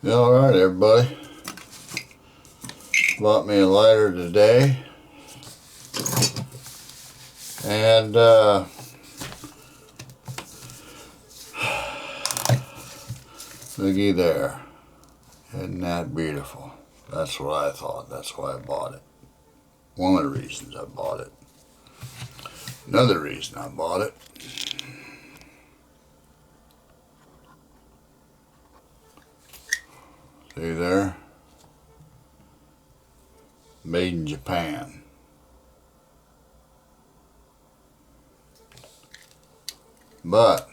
Alright everybody, bought me a lighter today, and looky there, isn't that beautiful? That's what I thought, that's why I bought it. One of the reasons I bought it. Another reason I bought it, see there, made in Japan. But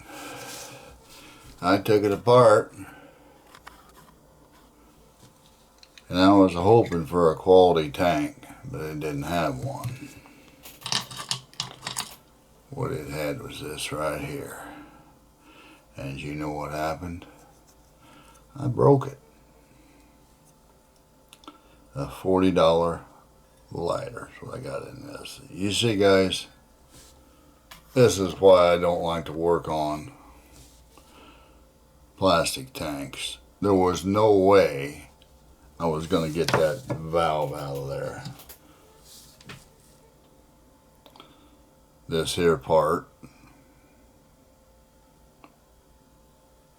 I took it apart and I was hoping for a quality tank, but it didn't have one. What it had was this right here. And you know what happened? I broke it. A $40 lighter is what I got in this. You see guys, this is why I don't like to work on plastic tanks. There was no way I was going to get that valve out of there. This here part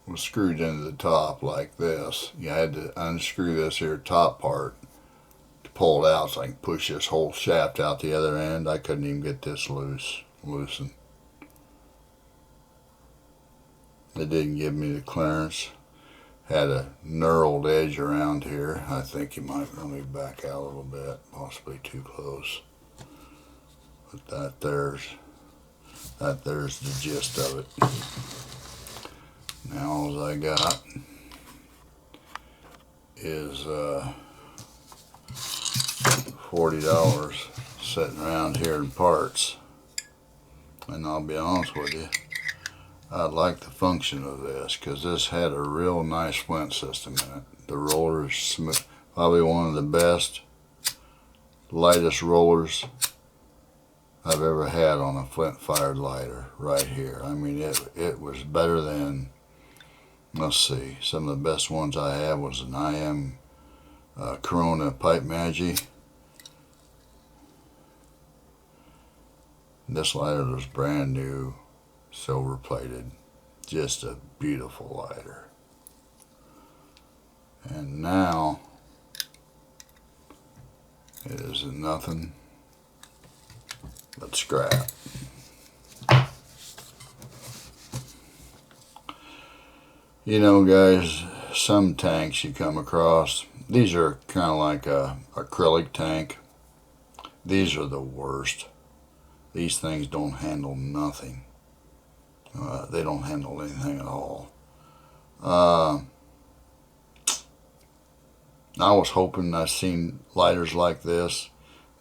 was screwed into the top like this. You had to unscrew this here top part to pull it out so I can push this whole shaft out the other end. I couldn't even get this loosened. It didn't give me the clearance. Had a knurled edge around here. I think you might let me back out a little bit, possibly too close. But there's the gist of it. Now all I got is $40 sitting around here in parts. And I'll be honest with you, I like the function of this because this had a real nice flint system in it. The roller is smooth, probably one of the best, lightest rollers I've ever had on a flint fired lighter right here. I mean, it was better than, let's see, some of the best ones I had was an IM Corona Pipe Magi. This lighter was brand new, silver plated, just a beautiful lighter. And now it is nothing but scrap. You know guys, some tanks you come across, these are kind of like a acrylic tank. These are the worst. These things don't handle nothing. They don't handle anything at all. I was hoping I seen lighters like this.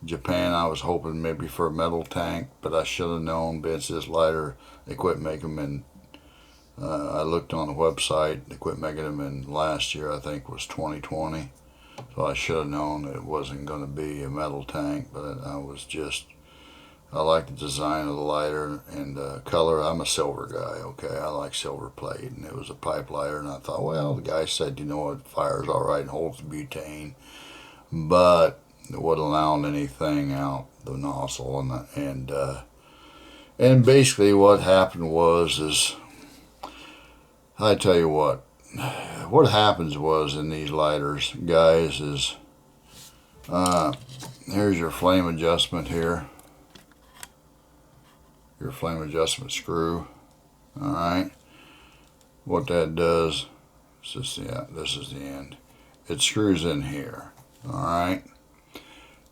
Japan, I was hoping maybe for a metal tank, but I should have known. Vince, this lighter, they quit making them in, I looked on the website, they quit making them in last year, I think was 2020. So I should have known it wasn't going to be a metal tank, but I like the design of the lighter and color. I'm a silver guy, okay? I like silver plate, and it was a pipe lighter, and I thought, well, the guy said, you know what, fires all right and holds the butane, but it wasn't allowing anything out the nozzle, and basically what happened was I tell you what happens was in these lighters, guys, is here's your flame adjustment here. Your flame adjustment screw. Alright. What that does is this is the end. It screws in here. Alright.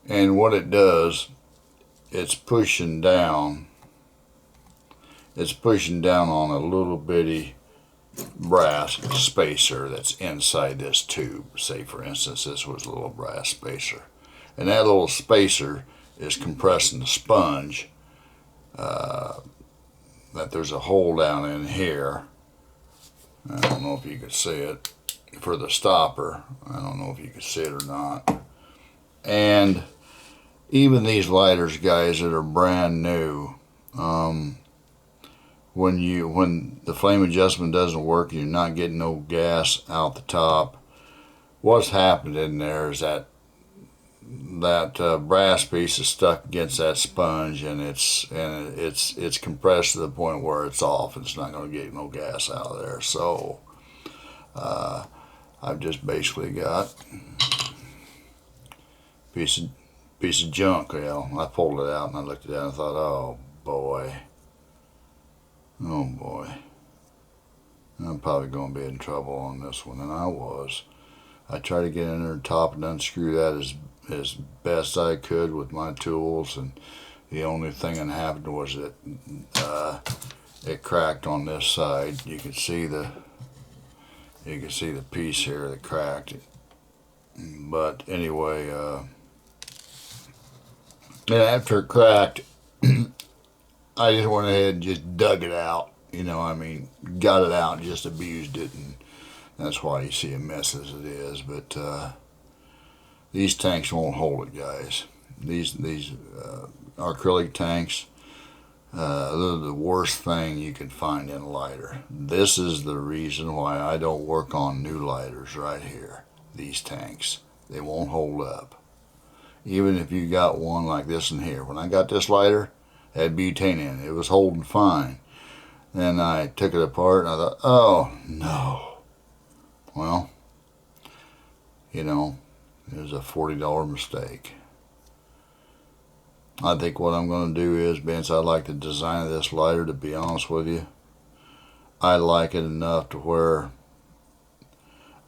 And what it does, it's pushing down on a little bitty brass spacer that's inside this tube. Say for instance this was a little brass spacer. And that little spacer is compressing the sponge. That there's a hole down in here. I don't know if you could see it for the stopper. I don't know if you could see it or not. And even these lighters, guys, that are brand new, when the flame adjustment doesn't work, you're not getting no gas out the top, what's happened in there is that brass piece is stuck against that sponge, and it's compressed to the point where it's off. It's not going to get no gas out of there. So I've just basically got piece of piece of junk. I pulled it out and I looked at it and I thought, oh boy, I'm probably going to be in trouble on this one, and I was. I tried to get in there top and unscrew that as best I could with my tools, and the only thing that happened was that it cracked on this side. You can see the piece here that cracked. But anyway, and after it cracked, I just went ahead and just dug it out. Got it out and just abused it, and that's why you see a mess as it is. But these tanks won't hold it, guys. These acrylic tanks, they're the worst thing you can find in a lighter. This is the reason why I don't work on new lighters right here. These tanks, they won't hold up. Even if you got one like this in here. When I got this lighter, it had butane in it. It was holding fine. Then I took it apart and I thought, oh no. Well, it was a $40 mistake. I think what I'm going to do is, Vince, I like the design of this lighter, to be honest with you. I like it enough to where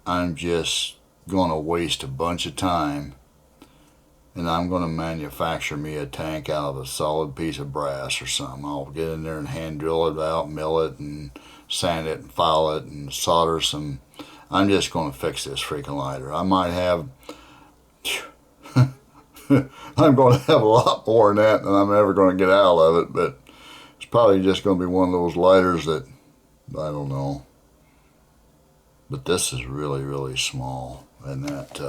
I'm just going to waste a bunch of time, and I'm going to manufacture me a tank out of a solid piece of brass or something. I'll get in there and hand drill it out, mill it, and sand it, and file it, and solder some. I'm just going to fix this freaking lighter. I might have, I'm going to have a lot more than that than I'm ever going to get out of it, but it's probably just going to be one of those lighters that, I don't know. But this is really, really small, and that,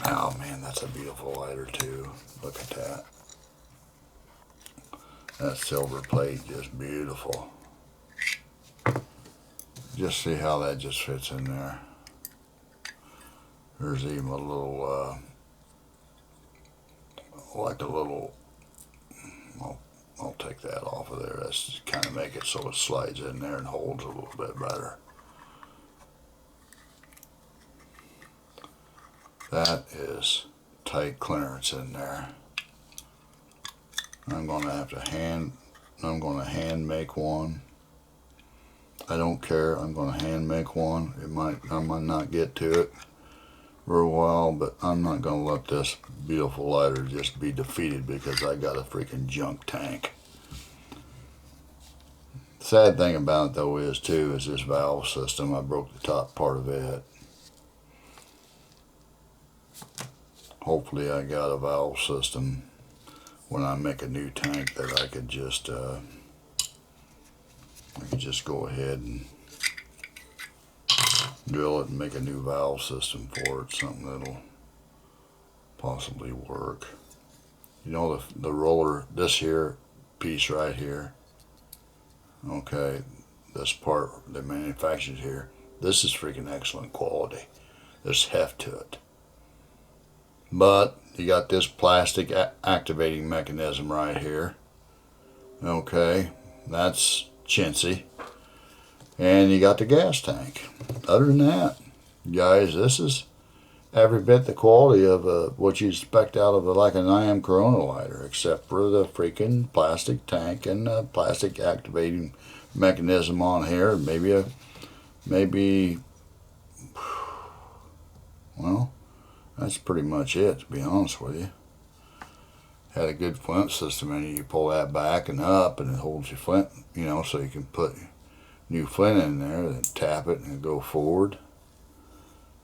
oh man, that's a beautiful lighter too. Look at that. That silver plate, just beautiful. Just see how that just fits in there. There's even a little, I'll take that off of there. That's kind of make it so it slides in there and holds a little bit better. That is tight clearance in there. I'm going to hand make one. I don't care. I'm going to hand make one. I might not get to it for a while, but I'm not going to let this beautiful lighter just be defeated because I got a freaking junk tank. Sad thing about it though is this valve system. I broke the top part of it. Hopefully I got a valve system when I make a new tank that I could just go ahead and drill it and make a new valve system for it, something that'll possibly work. The roller, this here piece right here, okay, this part they manufactured here, this is freaking excellent quality. There's heft to it. But you got this plastic activating mechanism right here. Okay, that's chintzy. And you got the gas tank. Other than that, guys, this is every bit the quality of what you expect out of like an IM Corona lighter, except for the freaking plastic tank and the plastic activating mechanism on here. Well, that's pretty much it, to be honest with you. Had a good flint system in it. You pull that back and up and it holds your flint, so you can put new flint in there and tap it and go forward.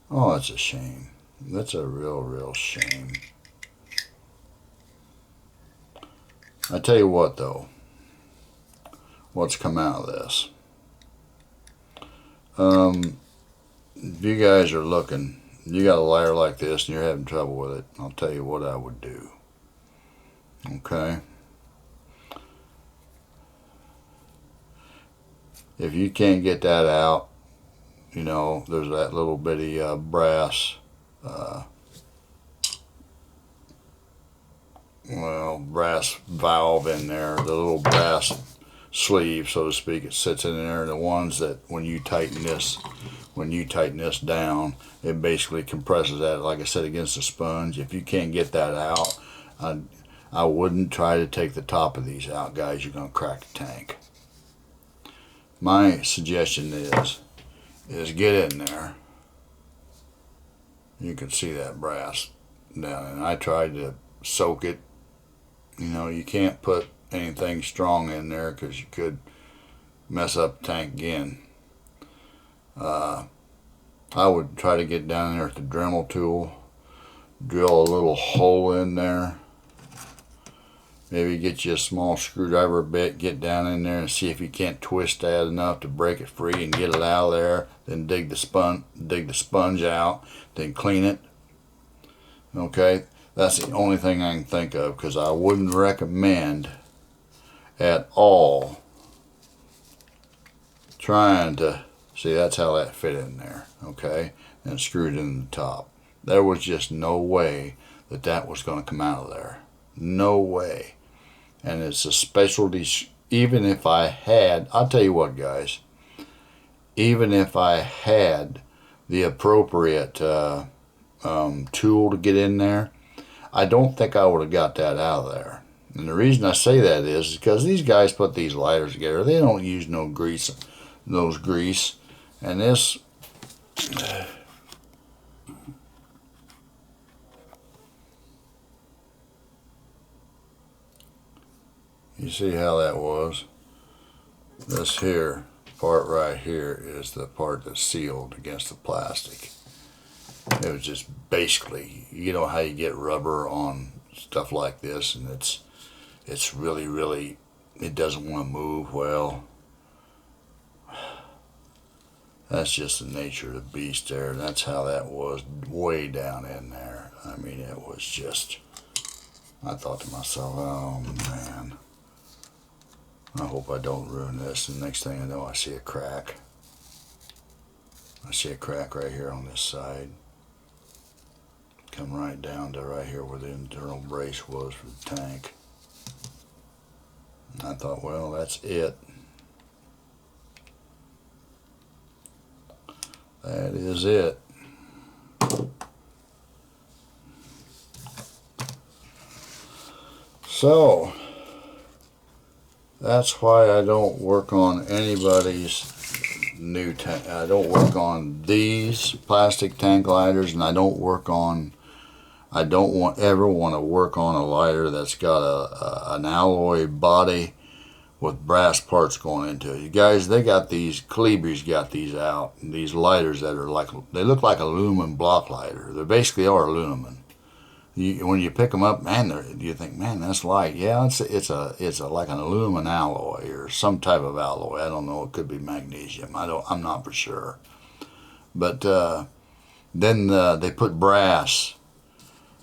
Oh, that's a shame. That's a real shame. I tell you what though, what's come out of this. If you guys are looking, you got a lighter like this and you're having trouble with it, I'll tell you what I would do. Okay? If you can't get that out, you know, there's that little bitty brass, brass valve in there, the little brass sleeve, so to speak. It sits in there, and the ones that when you tighten this down, it basically compresses that, like I said, against the sponge. If you can't get that out, I wouldn't try to take the top of these out, guys. You're going to crack the tank. My suggestion is get in there. You can see that brass down, and I tried to soak it. You know, you can't put anything strong in there because you could mess up the tank again. I would try to get down there with the Dremel tool, drill a little hole in there, maybe get you a small screwdriver bit, get down in there and see if you can't twist that enough to break it free and get it out of there. Then dig the sponge out, then clean it. Okay, that's the only thing I can think of, because I wouldn't recommend at all trying to see. That's how that fit in there, okay, and screwed in the top. There was just no way that was going to come out of there. No way. And it's a specialty. Even if I had, I'll tell you what, guys, even if I had the appropriate tool to get in there, I don't think I would have got that out of there. And the reason I say that is because these guys put these lighters together. They don't use no grease, and this. You see how that was? This here part right here is the part that's sealed against the plastic. It was just basically, you know how you get rubber on stuff like this, and it's really, it doesn't want to move. Well, that's just the nature of the beast there. That's how that was way down in there. I mean, it was just, I thought to myself, oh man, I hope I don't ruin this. And next thing I know, I see a crack. I see a crack right here on this side. Come right down to right here where the internal brace was for the tank. And I thought, well, that's it. That is it. So, that's why I don't work on anybody's new tank. I don't work on these plastic tank lighters, and I don't ever want to work on a lighter that's got an alloy body with brass parts going into it. You guys, they got these, Calibri's got these out, these lighters that are like, they look like aluminum block lighter. They basically are aluminum. When you pick them up, man, you think, man, that's light. Yeah, it's like an aluminum alloy or some type of alloy. I don't know. It could be magnesium. I'm not for sure. But then they put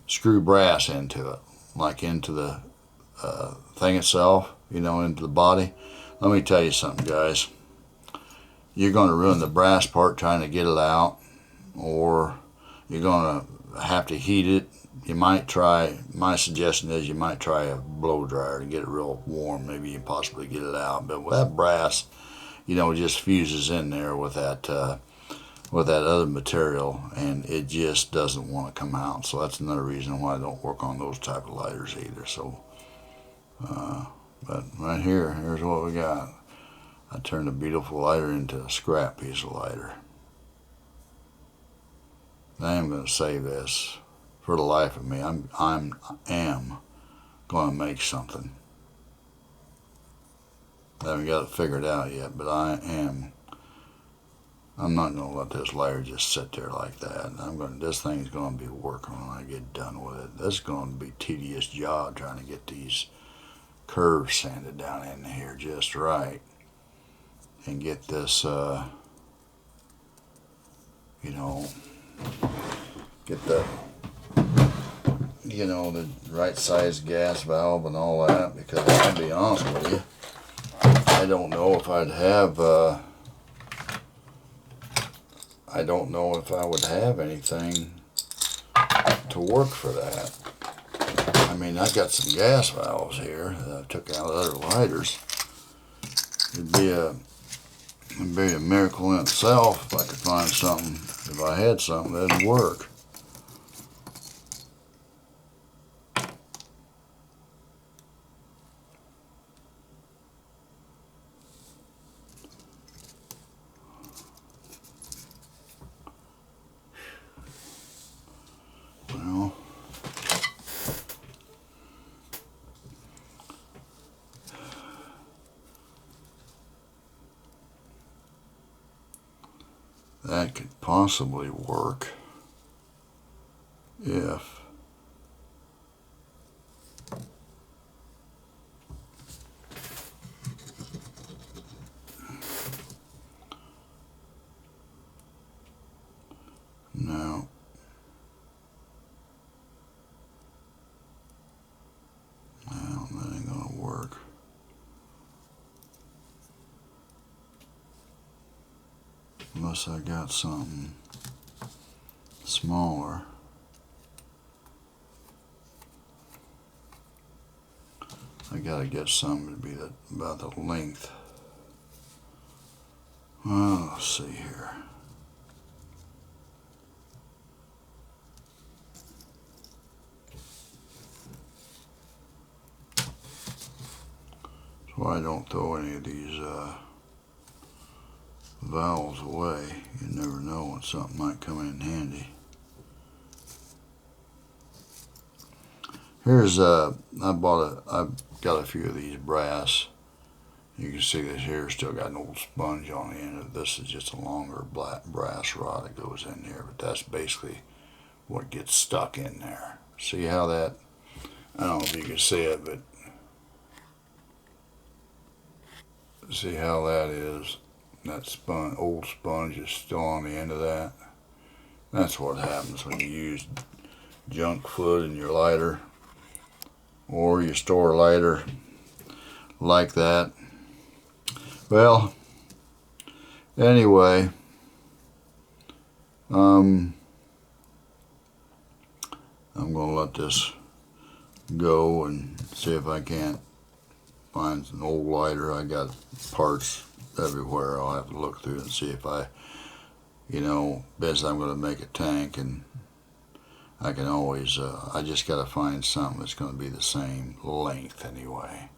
screw brass into it, like into the thing itself, you know, into the body. Let me tell you something, guys. You're going to ruin the brass part trying to get it out, or you're going to have to heat it. You might try, my suggestion is you might try a blow dryer to get it real warm. Maybe you can possibly get it out. But with that brass, you know, it just fuses in there with that other material, and it just doesn't want to come out. So that's another reason why I don't work on those type of lighters either. So, but right here's what we got. I turned a beautiful lighter into a scrap piece of lighter. I am going to save this. For the life of me, I am going to make something. I haven't got it figured out yet, but I'm not going to let this lighter just sit there like that. This thing's going to be working when I get done with it. This is going to be a tedious job trying to get these curves sanded down in here just right, and get this, you know, get the right size gas valve and all that, because I'll be honest with you, I don't know if I'd have I don't know if I would have anything to work for that. I mean, I got some gas valves here that I took out of other lighters. It'd be a miracle in itself if I could find something, if I had something that'd work. Well, that could possibly work if no. Well, that ain't gonna work. Unless I got something smaller. I gotta get something to be about the length. Well, let's see here. So I don't throw any of these valves away. You never know when something might come in handy. Here's I've got a few of these brass. You can see this here still got an old sponge on the end of this. Is just a longer black brass rod that goes in there, but that's basically what gets stuck in there. See how that, I don't know if you can see it, but see how that is. That old sponge is still on the end of that. That's what happens when you use junk fluid in your lighter, or you store a lighter like that. Well, anyway, I'm gonna let this go and see if I can't find an old lighter. I got parts everywhere. I'll have to look through and see if best I'm gonna make a tank, and I can always, I just gotta find something that's gonna be the same length anyway.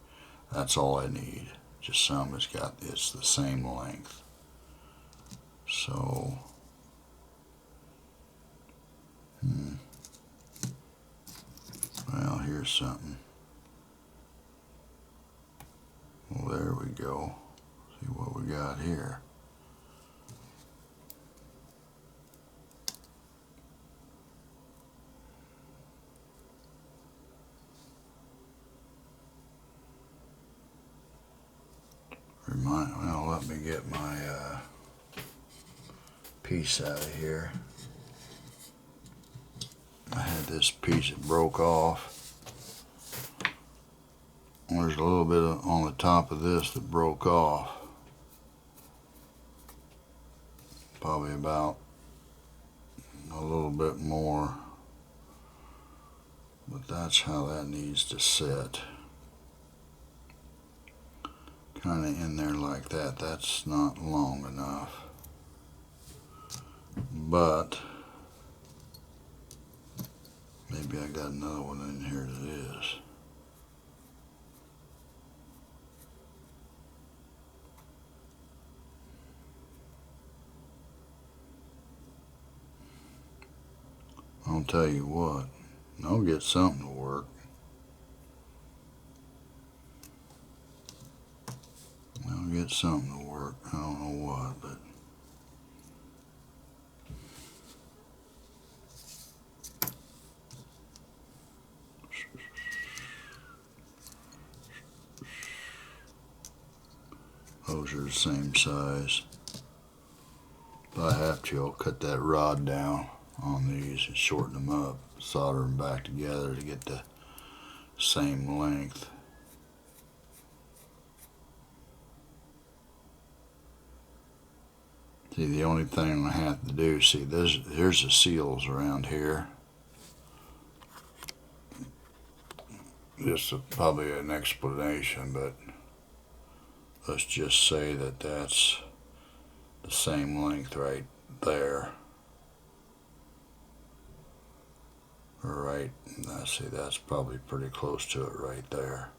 That's all I need. Just something it's the same length. So, well, here's something. Well, there we go. See what we got here. Well, let me get my piece out of here. I had this piece that broke off. There's a little bit on the top of this that broke off. Probably about a little bit more. But that's how that needs to sit. Kind of in there like that. That's not long enough. But maybe I got another one in here that is. I'll tell you what, I'll get something to work. I'll get something to work. I don't know what, but those are the same size. If I have to, I'll cut that rod down on these and shorten them up, solder them back together to get the same length. See, the only thing I have to do, see, here's the seals around here. Just probably an explanation, but let's just say that that's the same length right there. Right, see, that's probably pretty close to it right there.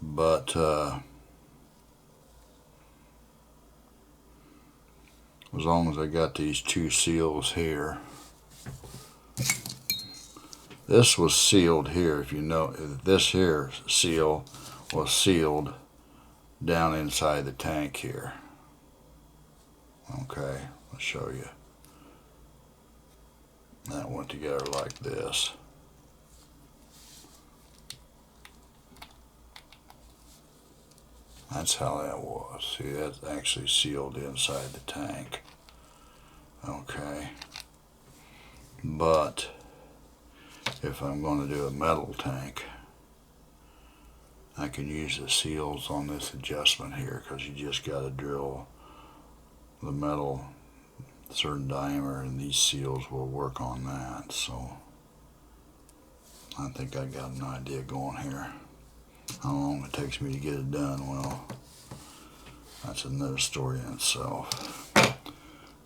But as long as I got these two seals here. This was sealed here, if you know, this here seal was sealed down inside the tank here. Okay, I'll show you. That went together like this. That's how that was. See, that's actually sealed inside the tank. Okay. But if I'm going to do a metal tank, I can use the seals on this adjustment here, because you just got to drill the metal a certain diameter, and these seals will work on that. So I think I got an idea going here. How long it takes me to get it done, well, that's another story in itself.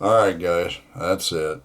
Alright guys, that's it.